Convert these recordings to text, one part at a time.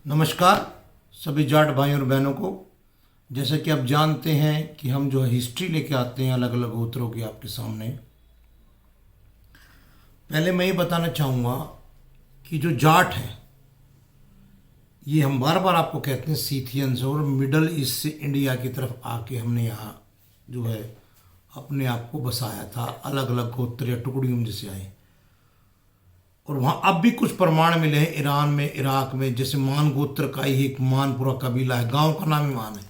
नमस्कार सभी जाट भाइयों और बहनों को। जैसे कि आप जानते हैं कि हम जो है हिस्ट्री लेके आते हैं अलग अलग गोत्रों की आपके सामने। पहले मैं ये बताना चाहूँगा कि जो जाट है ये हम बार बार आपको कहते हैं सीथियंस, और मिडल ईस्ट से इंडिया की तरफ आके हमने यहाँ जो है अपने आप को बसाया था। अलग अलग गोत्र या टुकड़ियों जैसे आए, और वहाँ अब भी कुछ प्रमाण मिले हैं ईरान में, इराक में। जैसे मान गोत्र का ही एक मानपुरा कबीला है, गांव का नाम ही मान है,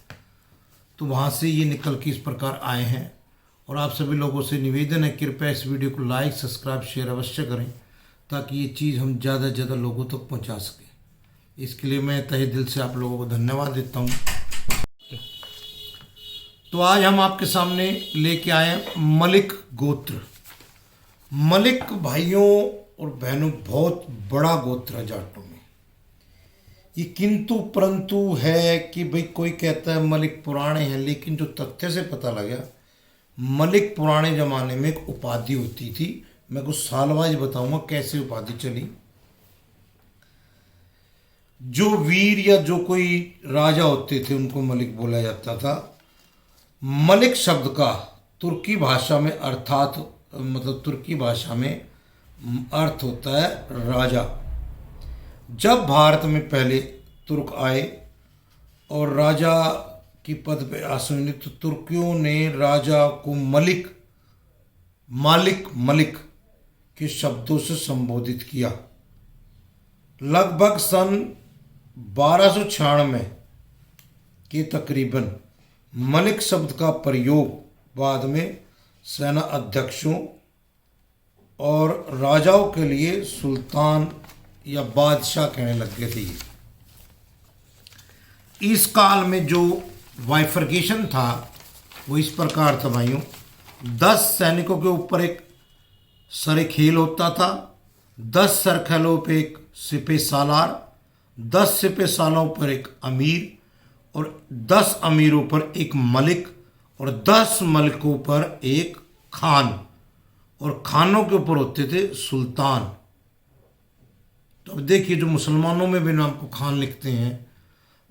तो वहाँ से ये निकल के इस प्रकार आए हैं। और आप सभी लोगों से निवेदन है, कृपया इस वीडियो को लाइक सब्सक्राइब शेयर अवश्य करें ताकि ये चीज़ हम ज़्यादा से ज़्यादा लोगों तक पहुँचा सकें। इसके लिए मैं तहे दिल से आप लोगों को धन्यवाद देता हूँ। तो आज हम आपके सामने लेके आए हैं मलिक गोत्र। मलिक भाइयों और बहनों बहुत बड़ा गोत्र है जाटों में। ये किंतु परंतु है कि भाई कोई कहता है मलिक पुराने हैं, लेकिन जो तथ्य से पता लगा मलिक पुराने ज़माने में एक उपाधि होती थी। मैं कुछ साल वाइज बताऊंगा कैसे उपाधि चली। जो वीर या जो कोई राजा होते थे उनको मलिक बोला जाता था। मलिक शब्द का तुर्की भाषा में अर्थात तुर्की भाषा में अर्थ होता है राजा। जब भारत में पहले तुर्क आए और राजा की पद पे आसीन, तो तुर्कियों ने राजा को मलिक के शब्दों से संबोधित किया। लगभग सन 1296 के तकरीबन मलिक शब्द का प्रयोग बाद में सेना अध्यक्षों और राजाओं के लिए सुल्तान या बादशाह कहने लग गए थे। इस काल में जो वाइफर्केशन था वो इस प्रकार था भाइयों। 10 सैनिकों के ऊपर एक सरे खेल होता था, 10 सरखेलों पे एक सिपे सालार, 10 सिपे सालों पर एक अमीर, और 10 अमीरों पर एक मलिक, और 10 मलिकों पर एक खान, और खानों के ऊपर होते थे सुल्तान। तो अब देखिए, जो मुसलमानों में भी नाम को खान लिखते हैं,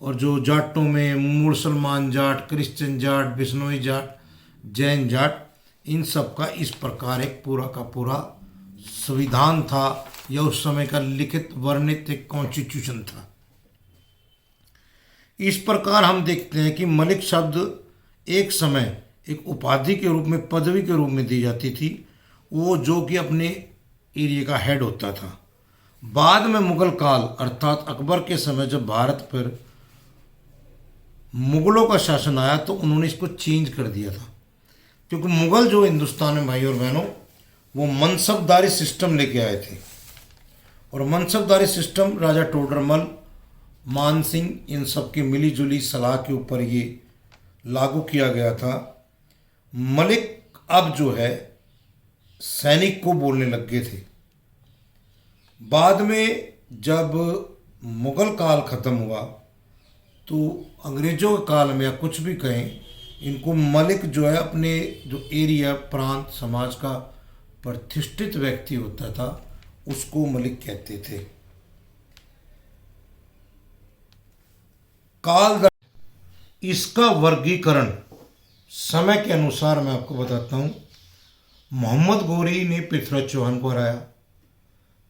और जो जाटों में मुसलमान जाट, क्रिश्चियन जाट, बिश्नोई जाट, जैन जाट, इन सब का इस प्रकार एक पूरा का पूरा संविधान था, या उस समय का लिखित वर्णित एक कॉन्स्टिट्यूशन था। इस प्रकार हम देखते हैं कि मलिक शब्द एक समय एक उपाधि के रूप में, पदवी के रूप में दी जाती थी, वो जो कि अपने एरिया का हेड होता था। बाद में मुगल काल अर्थात अकबर के समय जब भारत पर मुगलों का शासन आया तो उन्होंने इसको चेंज कर दिया था, क्योंकि मुगल जो हिंदुस्तान में भाई और बहनों वो मनसबदारी सिस्टम लेके आए थे। और मनसबदारी सिस्टम राजा टोडरमल, मान सिंह, इन सब की मिलीजुली सलाह के ऊपर ये लागू किया गया था। मलिक अब जो है सैनिक को बोलने लग गए थे। बाद में जब मुगल काल खत्म हुआ तो अंग्रेजों के काल में, या कुछ भी कहें, इनको मलिक जो है अपने जो एरिया प्रांत समाज का प्रतिष्ठित व्यक्ति होता था उसको मलिक कहते थे। काल इसका वर्गीकरण समय के अनुसार मैं आपको बताता हूँ। मोहम्मद गोरी ने पृथ्वीराज चौहान को हराया,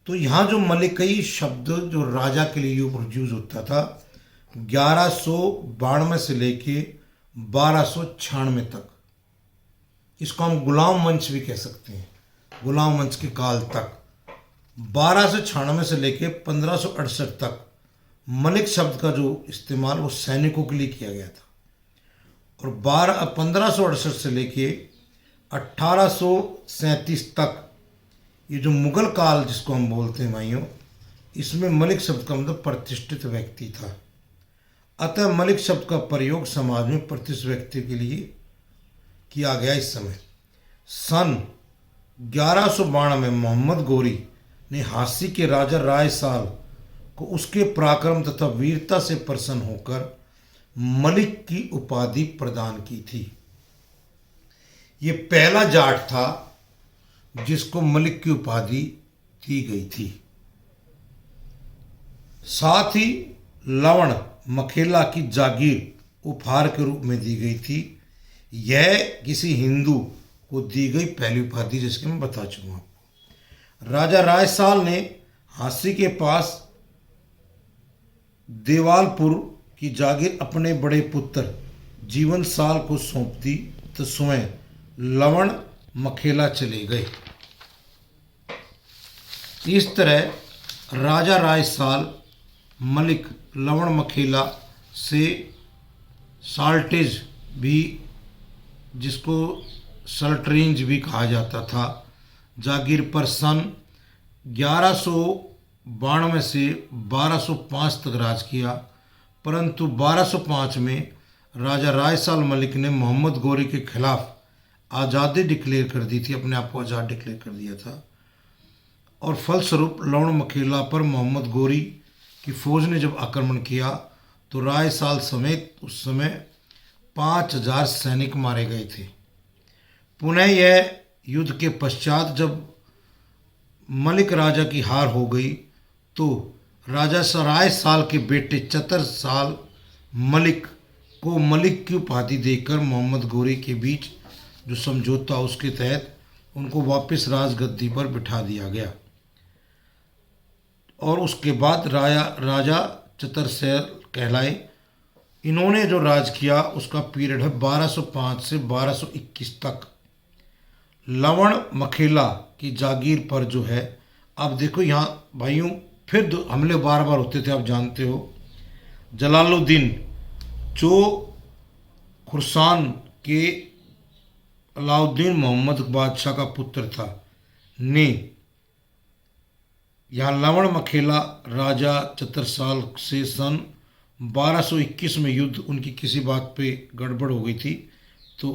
तो यहाँ जो मलिकई शब्द जो राजा के लिए यूज होता था 1192 से लेके 1296 तक, इसको हम गुलाम वंश भी कह सकते हैं। गुलाम वंश के काल तक 1296 से लेके 1568 तक मलिक शब्द का जो इस्तेमाल वो सैनिकों के लिए किया गया था। और 1568 से लेके 1837 तक ये जो मुगल काल जिसको हम बोलते हैं भाइयों, इसमें मलिक शब्द का मतलब प्रतिष्ठित व्यक्ति था। अतः मलिक शब्द का प्रयोग समाज में प्रतिष्ठित व्यक्ति के लिए किया गया। इस समय सन 1192 में मोहम्मद गोरी ने हांसी के राजा राय साल को उसके पराक्रम तथा वीरता से प्रसन्न होकर मलिक की उपाधि प्रदान की थी। ये पहला जाट था जिसको मलिक की उपाधि दी गई थी। साथ ही लवण मखेला की जागीर उपहार के रूप में दी गई थी। यह किसी हिंदू को दी गई पहली उपाधि, जिसके मैं बता चुका आपको। राजा रायसाल ने हांसी के पास देवालपुर की जागीर अपने बड़े पुत्र जीवन साल को सौंप दी, तो स्वयं लवण मखेला चले गए। इस तरह राजा रायसाल मलिक लवण मखेला से साल्टेज भी, जिसको सल्टरेंज भी कहा जाता था, जागीर पर सन 1192 से 1205 तक राज किया। परंतु 1205 में राजा रायसाल मलिक ने मोहम्मद गोरी के खिलाफ आज़ादी डिक्लेयर कर दी थी, अपने आप को आज़ाद डिक्लेयर कर दिया था। और फलस्वरूप लवण मखेला पर मोहम्मद गोरी की फौज ने जब आक्रमण किया तो रायसाल समेत उस समय 5000 सैनिक मारे गए थे। पुनः यह युद्ध के पश्चात जब मलिक राजा की हार हो गई तो राजा रायसाल के बेटे चतरसाल मलिक को मलिक की उपाधि देकर मोहम्मद गोरी के बीच जो समझौता, उसके तहत उनको वापस राजगद्दी पर बिठा दिया गया। और उसके बाद राजा चतरसेल कहलाए। इन्होंने जो राज किया उसका पीरियड है 1205 से 1221 तक। लवण मखेला की जागीर पर जो है, अब देखो यहाँ भाइयों फिर हमले बार बार होते थे, आप जानते हो। जलालुद्दीन जो खुरसान के अलाउद्दीन मोहम्मद बादशाह का पुत्र था, ने यहाँ लवण मखेला राजा चतरसाल से सन 1221 में युद्ध, उनकी किसी बात पे गड़बड़ हो गई थी तो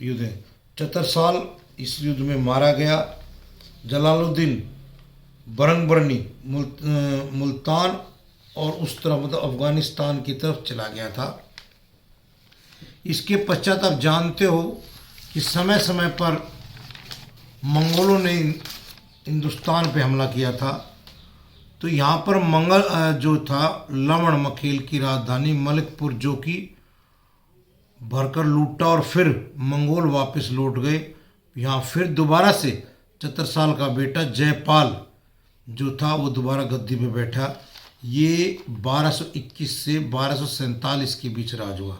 युद्ध है। चतरसाल इस युद्ध में मारा गया। जलालुद्दीन बरंगबरनी मुल्तान और उस तरफ मतलब अफगानिस्तान की तरफ चला गया था। इसके पश्चात आप जानते हो कि समय समय पर मंगोलों ने हिंदुस्तान पे हमला किया था। तो यहाँ पर जो था लवण मखेल की राजधानी मलिकपुर, जो कि भरकर लूटा और फिर मंगोल वापस लौट गए। यहाँ फिर दोबारा से चतरसाल का बेटा जयपाल जो था वो दोबारा गद्दी पे बैठा। ये 1221 से 1247 के बीच राज हुआ।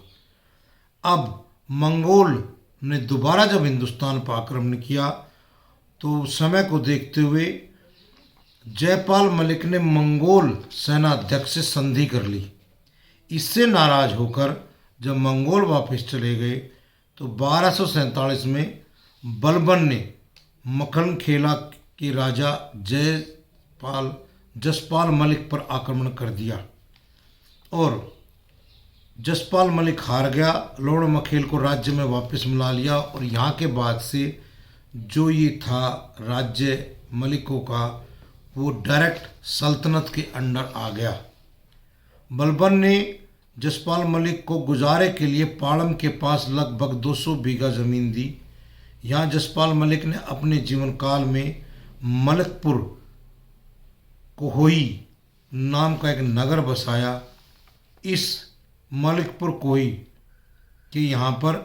अब मंगोल ने दोबारा जब हिंदुस्तान पर आक्रमण किया तो समय को देखते हुए जयपाल मलिक ने मंगोल सेनाध्यक्ष से संधि कर ली। इससे नाराज होकर जब मंगोल वापस चले गए तो 1247 में बलबन ने मखनखेला के राजा जसपाल मलिक पर आक्रमण कर दिया और जसपाल मलिक हार गया। लवण मखेल को राज्य में वापस मिला लिया और यहाँ के बाद से जो ये था राज्य मलिकों का, वो डायरेक्ट सल्तनत के अंडर आ गया। बलबन ने जसपाल मलिक को गुजारे के लिए पाड़म के पास लगभग 200 बीघा ज़मीन दी। यहाँ जसपाल मलिक ने अपने जीवन काल में मलिकपुर कोहोई नाम का एक नगर बसाया। इस मलिकपुर कोही के यहाँ पर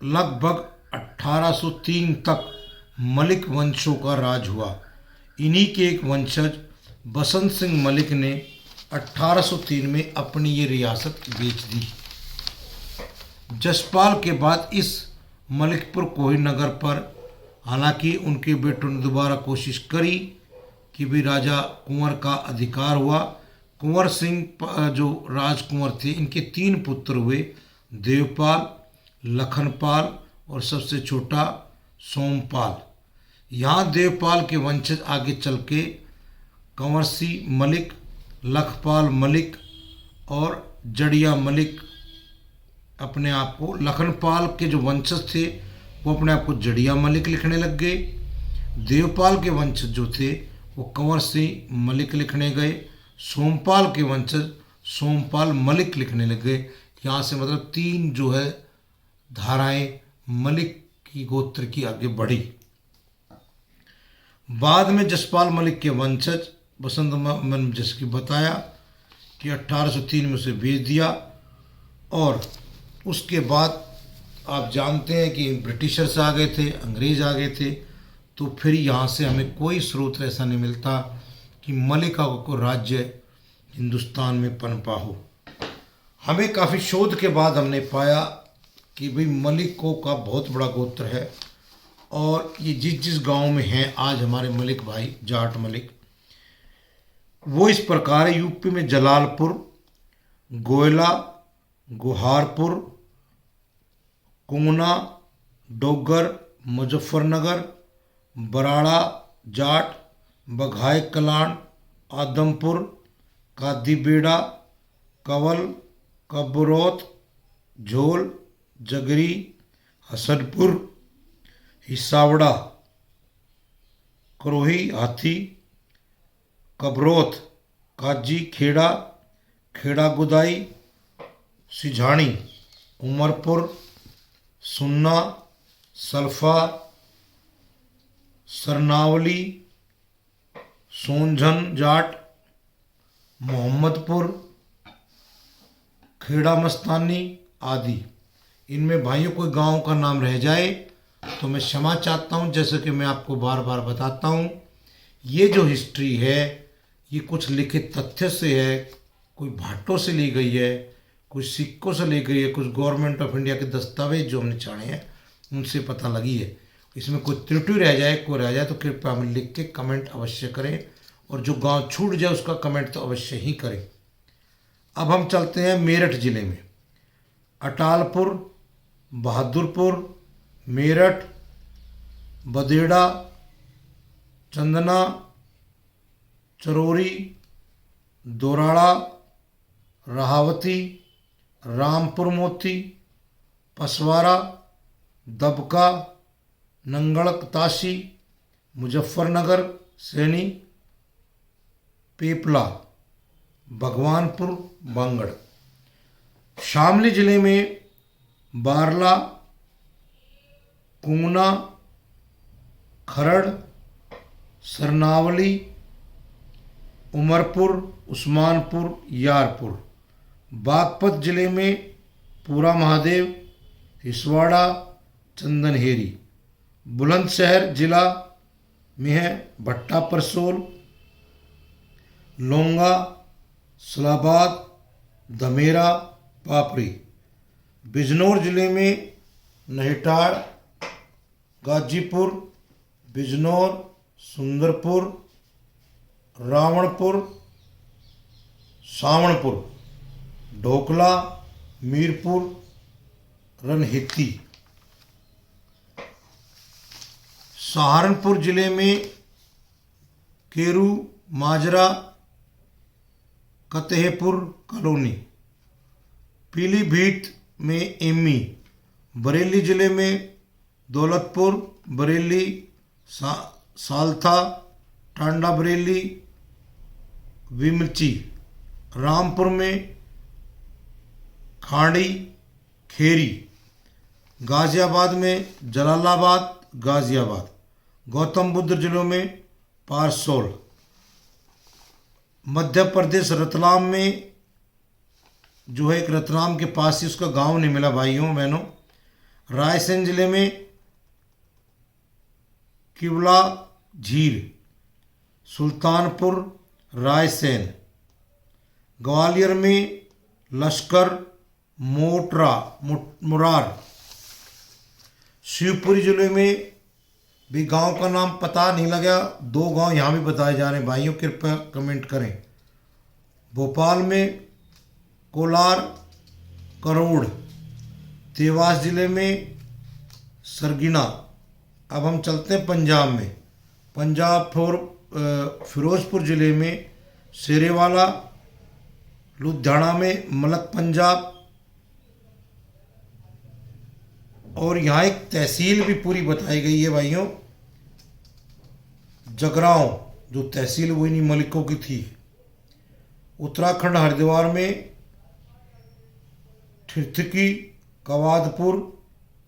लगभग 1803 तक मलिक वंशों का राज हुआ। इन्हीं के एक वंशज बसंत सिंह मलिक ने 1803 में अपनी ये रियासत बेच दी। जसपाल के बाद इस मलिकपुर कोही नगर पर हालांकि उनके बेटों ने दोबारा कोशिश करी कि भी राजा कुंवर का अधिकार हुआ। कुंवर सिंह जो राजकुंवर थे, इनके 3 पुत्र हुए, देवपाल, लखनपाल और सबसे छोटा सोमपाल। यहाँ देवपाल के वंशज आगे चल के कंवरसी मलिक, लखपाल मलिक और जड़िया मलिक अपने आप को, लखनपाल के जो वंशज थे वो अपने आप को जड़िया मलिक लिखने लग गए। देवपाल के वंशज जो थे वो कंवर सिंह मलिक लिखने गए। सोमपाल के वंशज सोमपाल मलिक लिखने लग गए। यहाँ से मतलब 3 जो है धाराएं मलिक की गोत्र की आगे बढ़ी। बाद में जसपाल मलिक के वंशज बसंत, मैंने जैसे कि बताया कि 1803 में उसे बेच दिया। और उसके बाद आप जानते हैं कि ब्रिटिशर्स आ गए थे, अंग्रेज़ आ गए थे, तो फिर यहाँ से हमें कोई स्रोत ऐसा नहीं मिलता कि मलिका को राज्य हिंदुस्तान में पनपा हो। हमें काफ़ी शोध के बाद हमने पाया कि भाई मलिकों का बहुत बड़ा गोत्र है, और ये जिस जिस गांव में हैं आज हमारे मलिक भाई, जाट मलिक, वो इस प्रकार है। यूपी में जलालपुर, गोयला, गुहारपुर, कुंगना, डोगर, मुजफ्फरनगर, बराड़ा जाट, बघाई कलान, आदमपुर, कादीबेड़ा, कवल, कबरौत, झोल, जगरी, हसनपुर, हिसावड़ा, करोही, हाथी, कबरौत, काजी, खेड़ा, खेड़ा गुदाई, सिझाणी, उमरपुर, सुन्ना, सल्फा, सरनावली, सोनझन जाट, मोहम्मदपुर, खेड़ा मस्तानी आदि। इनमें भाइयों कोई गांव का नाम रह जाए तो मैं क्षमा चाहता हूं। जैसे कि मैं आपको बार बार बताता हूं, ये जो हिस्ट्री है ये कुछ लिखित तथ्य से है, कोई भाटों से ली गई है, कुछ सिक्कों से ली गई है, कुछ गवर्नमेंट ऑफ इंडिया के दस्तावेज जो हमने छाने हैं उनसे पता लगी है। इसमें कोई त्रुटि रह जाए, कोई रह जाए तो कृपया हमें लिख के कमेंट अवश्य करें, और जो गांव छूट जाए उसका कमेंट तो अवश्य ही करें। अब हम चलते हैं मेरठ जिले में। अटालपुर, बहादुरपुर, मेरठ, बदेड़ा, चंदना, चरोरी, दोराड़ा, रहावती, रामपुर मोती, पसवारा, दबका, नंगड़ताशी, मुजफ्फरनगर सैनी, पेपला, भगवानपुर, बांगड़। शामली जिले में बारला, कुंगना, खरड़, सरनावली, उमरपुर, उस्मानपुर, यारपुर। बागपत जिले में पूरा महादेव, हिसवाड़ा, चंदनहेरी। बुलंदशहर जिला में है भट्टा परसोल, लोंगा, सलाबाद, धमेरा, पापड़ी। बिजनौर जिले में नहिटाड़, गाजीपुर, बिजनौर, सुंदरपुर, रावणपुर, सावणपुर, ढोकला, मीरपुर, रनहिती। सहारनपुर जिले में केरू, माजरा, कतेहपुर कॉलोनी। पीलीभीत में एमी। बरेली जिले में दौलतपुर, बरेली, सालथा, टांडा बरेली, विमची। रामपुर में खाड़ी, खेरी। गाजियाबाद में जलालाबाद, गाजियाबाद। गौतम बुद्ध जिलों में पारसोल। मध्य प्रदेश रतलाम में जो है एक रतलाम के पास ही, उसका गांव नहीं मिला भाइयों बहनों। रायसेन जिले में किवला झील, सुल्तानपुर, रायसेन। ग्वालियर में लश्कर, मोटरा, मुरार। शिवपुरी जिले में भी गांव का नाम पता नहीं लगा, 2 गांव यहाँ भी बताए जा रहे हैं भाइयों, कृपया कमेंट करें। भोपाल में कोलार, करोड़। देवास जिले में सरगिना। अब हम चलते हैं पंजाब में। पंजाब फिरोजपुर जिले में शेरेवाला। लुधियाना में मलक पंजाब। और यहाँ एक तहसील भी पूरी बताई गई है भाइयों, जगरांव, जो तहसील वही नहीं मलिकों की थी। उत्तराखंड हरिद्वार में ठिठकी, कवादपुर,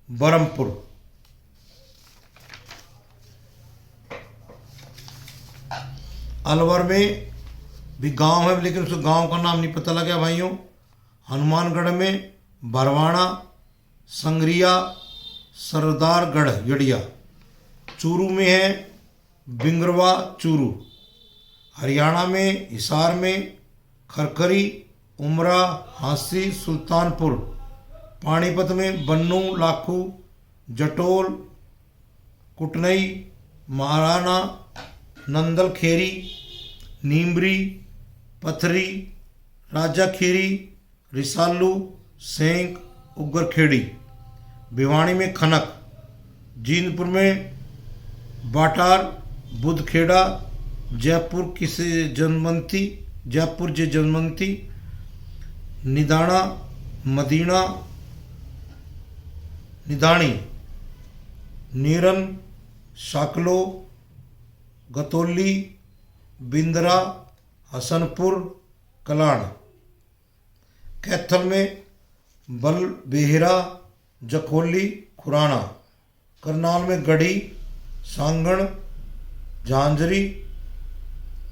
बरमपुर। अलवर में भी गांव है, लेकिन उस गांव का नाम नहीं पता लगा भाइयों। हनुमानगढ़ में बरवाणा, संगरिया, सरदारगढ़ यड़िया। चूरू में है बिंगरवा चूरू। हरियाणा में हिसार में खरखरी, उमरा, हांसी, सुल्तानपुर। पानीपत में बन्नू, लाखू, जटोल, कुटनई, महाराणा, नंदल खेरी, नीमरी, पथरी, राजाखेरी, रिसालू, सेंक, उग्गरखेड़ी। भिवानी में खनक। जींदपुर में बाटार, बुधखेड़ा, जयपुर किसे जनमंती, जयपुर जे जनमंती, निदाना, मदीना, निदानी, नीरन, शाकलो, गतौली, बिंदरा, हसनपुर, कलाण। कैथल में बल बेहरा, जखोली, खुराना। करनाल में गढ़ी, सांगण, झांझरी,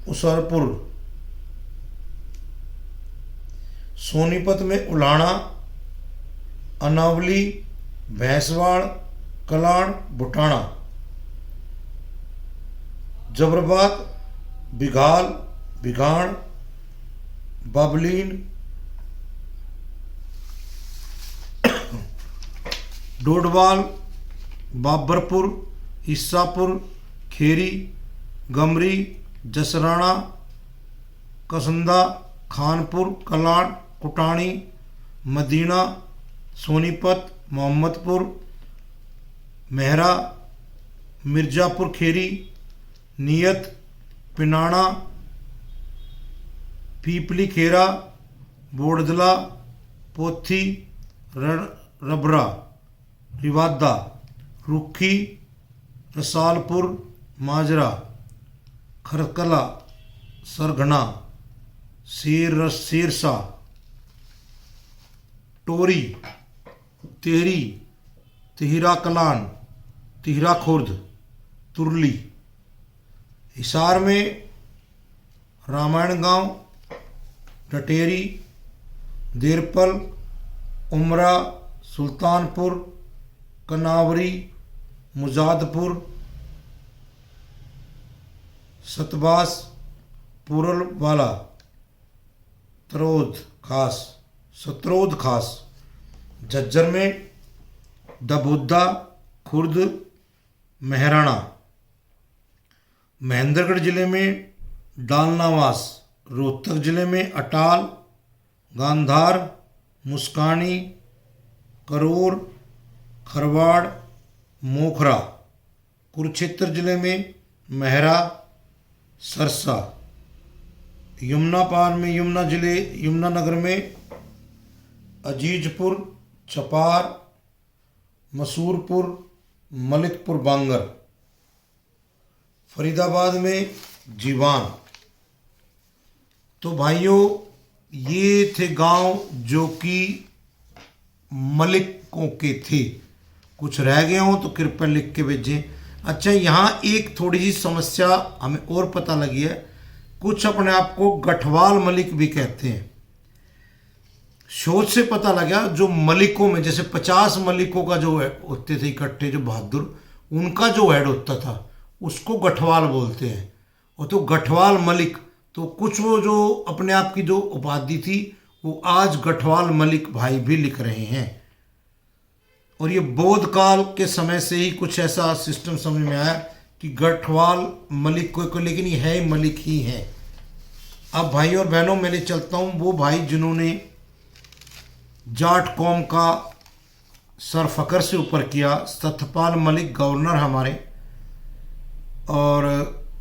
उसरपुर। सोनीपत में उलाना, अनावली, भैंसवाड़, कलाण, बुटाना। जबरबाद, बिघाल, बिघाण, बबलीन, डोडवाल, बाबरपुर, ईसापुर, खेरी, गमरी, जसराना, कसंदा, खानपुर, कलाण, कुटाणी, मदीना, सोनीपत, मोहम्मदपुर, मेहरा, मिर्जापुर खेरी, नियत, पिनाणा, पीपली खेरा, बोड़दला, पोथी, रबरा, रिवादा, रुखी, रसालपुर, माजरा, खरकला, सरगना, सिरसा, टोरी, तेहरी, तिहरा कलान, तिहरा खुर्द, तुरली। हिसार में रामायण गांव, डटेरी, देरपल, उमरा, सुल्तानपुर, कनावरी, मुजादपुर, सतबास, पूरलवाला, सत्रोद खास। झज्जर में दबोदा, खुर्द, मेहराणा। महेंद्रगढ़ जिले में डालनावास। रोहतक जिले में अटाल, गांधार, मुस्कानी, करोर, खरवाड़, मोखरा। कुरुक्षेत्र जिले में मेहरा, सरसा। यमुनापार में यमुनानगर में अजीजपुर, छपार, मसूरपुर, मलिकपुर बांगर। फरीदाबाद में जीवान। तो भाइयों ये थे गांव जो कि मलिकों के थे। कुछ रह गए हों तो कृपया लिख के भेजें। अच्छा, यहाँ एक थोड़ी सी समस्या हमें और पता लगी है। कुछ अपने आप को गठवाल मलिक भी कहते हैं। शोध से पता लगा जो मलिकों में जैसे 50 मलिकों का जो होते थे इकट्ठे, जो बहादुर, उनका जो हेड होता था उसको गठवाल बोलते हैं। और तो गठवाल मलिक, तो कुछ वो जो अपने आप की जो उपाधि थी वो आज गठवाल मलिक भाई भी लिख रहे हैं। और ये बौद्ध काल के समय से ही कुछ ऐसा सिस्टम समझ में आया कि गठवाल मलिक को लेकिन ये है मलिक ही है। अब भाई और बहनों मैं ले चलता हूँ वो भाई जिन्होंने जाट कौम का सर फकर से ऊपर किया। सतपाल मलिक गवर्नर हमारे, और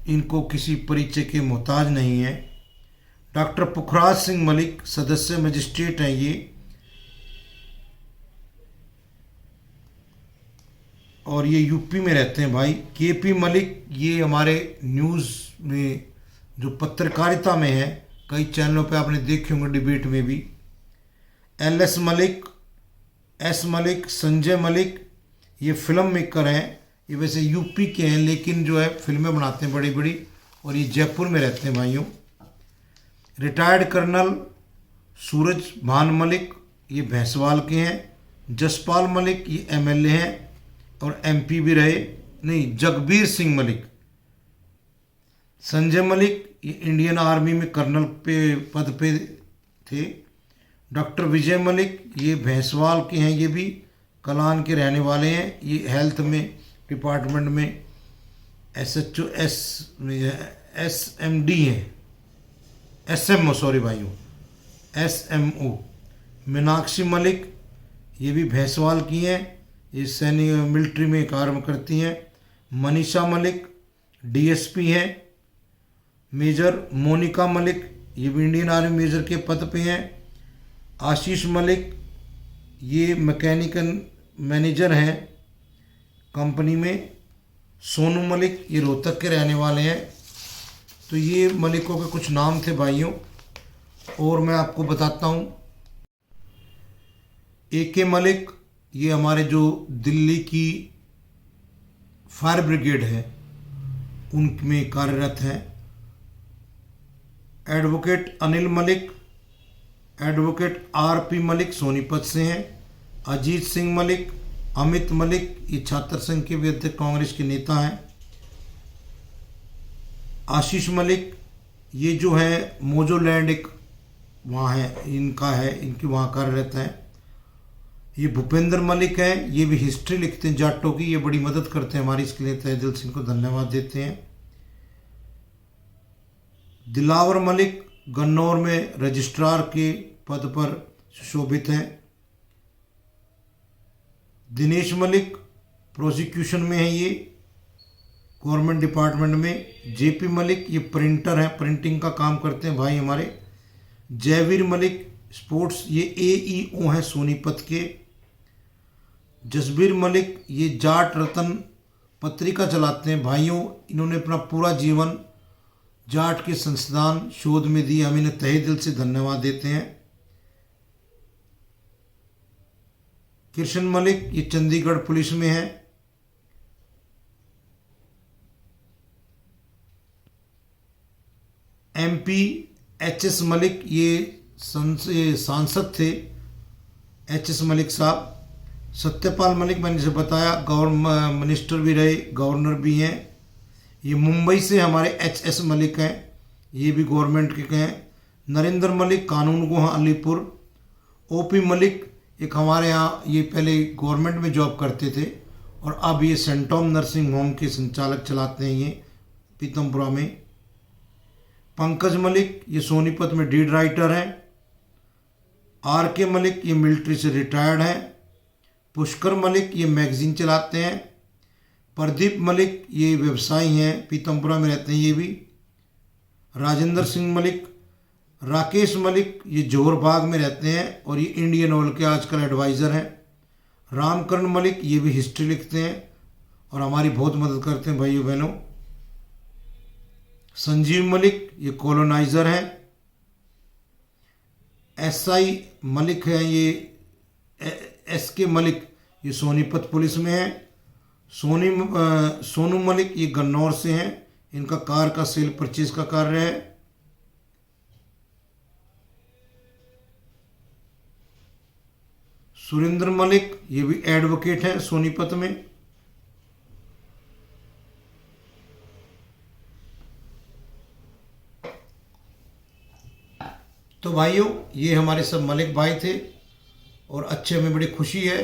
इनको किसी परिचय के मोहताज नहीं है। डॉक्टर पुखराज सिंह मलिक सदस्य मजिस्ट्रेट हैं ये, और ये यूपी में रहते हैं भाई। केपी मलिक ये हमारे न्यूज़ में जो पत्रकारिता में है, कई चैनलों पे आपने देखे होंगे, डिबेट में भी। एलएस मलिक, एस मलिक, संजय मलिक ये फिल्म मेकर हैं। ये वैसे यूपी के हैं लेकिन जो है फिल्में बनाते हैं बड़ी बड़ी, और ये जयपुर में रहते हैं भाइयों। रिटायर्ड कर्नल सूरज भान मलिक ये भैंसवाल के हैं। जसपाल मलिक ये एमएलए हैं और एमपी भी रहे। नहीं, जगबीर सिंह मलिक। संजय मलिक ये इंडियन आर्मी में कर्नल पे पद पे थे। डॉक्टर विजय मलिक ये भैंसवाल के हैं, ये भी कलान के रहने वाले हैं। ये हेल्थ में डिपार्टमेंट में SHO SMD हैं, SMO, सॉरी भाइयों, SMO। मीनाक्षी मलिक ये भी भैंसवाल की हैं, ये सैनिक मिलिट्री में कार्य करती हैं। मनीषा मलिक DSP हैं। मेजर मोनिका मलिक ये भी इंडियन आर्मी मेजर के पद पे हैं। आशीष मलिक ये मैकेनिकल मैनेजर हैं कंपनी में। सोनू मलिक ये रोहतक के रहने वाले हैं। तो ये मलिकों के कुछ नाम थे भाइयों। और मैं आपको बताता हूँ, AK मलिक ये हमारे जो दिल्ली की फायर ब्रिगेड है उनमें कार्यरत हैं। Advocate Anil Malik, advocate RP Malik Sonipat से हैं। अजीत सिंह मलिक, अमित मलिक ये छात्र संघ के भी अध्यक्ष कांग्रेस के नेता हैं। आशीष मलिक ये जो है मोजोलैंड एक वहाँ है, इनका है, इनकी वहाँ कार्यरत हैं। ये भूपेंद्र मलिक हैं, ये भी हिस्ट्री लिखते हैं जाटों की, ये बड़ी मदद करते हैं हमारी, इसके लिए तहे दिल से इनको धन्यवाद देते हैं। दिलावर मलिक गन्नौर में रजिस्ट्रार के पद पर सुशोभित हैं। दिनेश मलिक प्रोसिक्यूशन में है, ये गवर्नमेंट डिपार्टमेंट में। JP मलिक ये प्रिंटर हैं, प्रिंटिंग का काम करते हैं भाई हमारे। जयवीर मलिक स्पोर्ट्स ये AEO हैं सोनीपत के। जसबीर मलिक ये जाट रतन पत्रिका चलाते हैं भाइयों। इन्होंने अपना पूरा जीवन जाट के संस्थान शोध में दिए, हम इन्हें तहे दिल से धन्यवाद देते हैं। कृष्ण मलिक ये चंडीगढ़ पुलिस में है। MP HS मलिक ये सांसद थे, HS मलिक साहब। सत्यपाल मलिक मैंने जैसे बताया गवर्नमेंट मिनिस्टर भी रहे, गवर्नर भी हैं। ये मुंबई से हमारे HS मलिक हैं, ये भी गवर्नमेंट के हैं। नरेंद्र मलिक कानून गोहा अलीपुर। OP मलिक एक हमारे यहाँ ये पहले गवर्नमेंट में जॉब करते थे और अब ये सेंटोम नर्सिंग होम के संचालक चलाते हैं, ये पीतमपुरा में। पंकज मलिक ये सोनीपत में डीड राइटर हैं। RK मलिक ये मिलिट्री से रिटायर्ड हैं। पुष्कर मलिक ये मैगजीन चलाते हैं। प्रदीप मलिक ये व्यवसायी हैं, पीतमपुरा में रहते हैं ये भी। राजेंद्र सिंह मलिक, राकेश मलिक ये जोहर बाग में रहते हैं और ये इंडियन ऑयल के आजकल एडवाइज़र हैं। रामकरण मलिक ये भी हिस्ट्री लिखते हैं और हमारी बहुत मदद करते हैं भाइयों बहनों। संजीव मलिक ये कॉलोनाइज़र हैं। SI मलिक है ये, SK मलिक ये सोनीपत पुलिस में है। सोनू मलिक ये गन्नौर से हैं, इनका कार का सेल परचेज का कार्य है। सुरेंद्र मलिक ये भी एडवोकेट हैं सोनीपत में। तो भाइयों ये हमारे सब मलिक भाई थे और अच्छे, हमें बड़ी खुशी है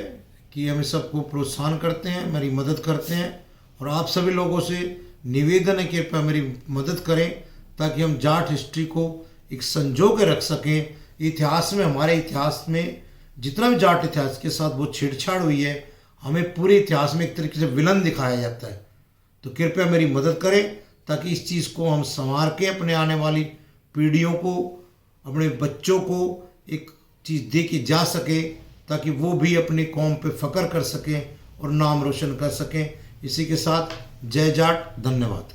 कि हमें सबको प्रोत्साहन करते हैं, मेरी मदद करते हैं। और आप सभी लोगों से निवेदन है कि कृपया मेरी मदद करें ताकि हम जाट हिस्ट्री को एक संजो के रख सकें। इतिहास में, हमारे इतिहास में जितना भी जाट इतिहास के साथ वो छेड़छाड़ हुई है, हमें पूरे इतिहास में एक तरीके से विलन दिखाया जाता है। तो कृपया मेरी मदद करें ताकि इस चीज़ को हम संवार के अपने आने वाली पीढ़ियों को, अपने बच्चों को एक चीज़ दे के जा सके ताकि वो भी अपनी कौम पे फ़ख्र कर सकें और नाम रोशन कर सकें। इसी के साथ जय जाट, धन्यवाद।